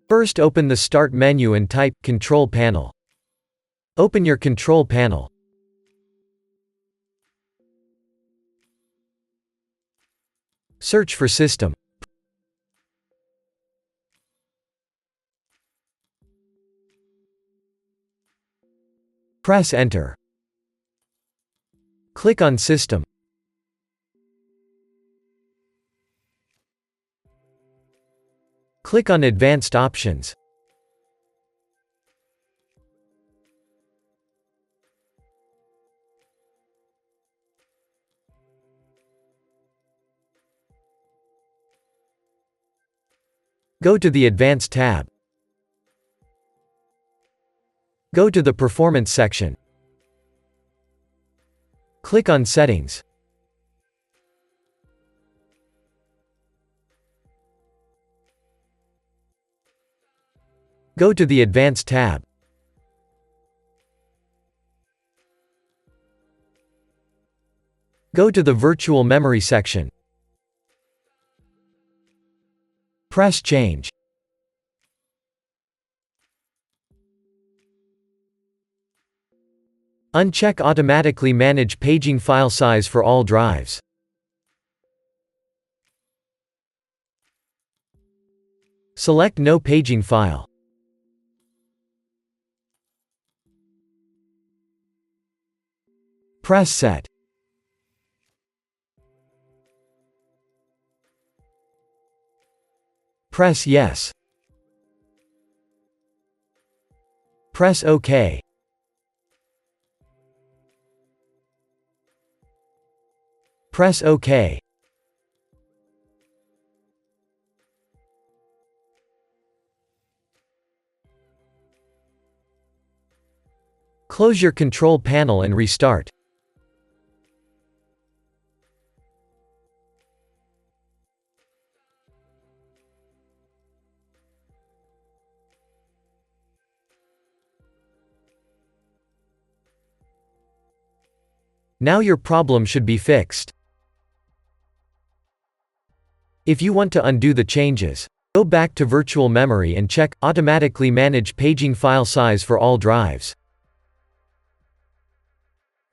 First, open the Start menu and type Control Panel. Open your Control Panel. Search for System. Press Enter. Click on System. Click on Advanced Options. Go to the Advanced tab. Go to the Performance section. Click on Settings. Go to the Advanced tab. Go to the Virtual Memory section. Press Change. Uncheck Automatically Manage Paging File Size for all drives. Select No Paging File. Press Set. Press Yes. Press OK. Press OK. Close your control panel and restart. Now your problem should be fixed. If you want to undo the changes, go back to virtual memory and check Automatically Manage Paging File Size for all drives.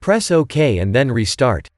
Press OK and then restart.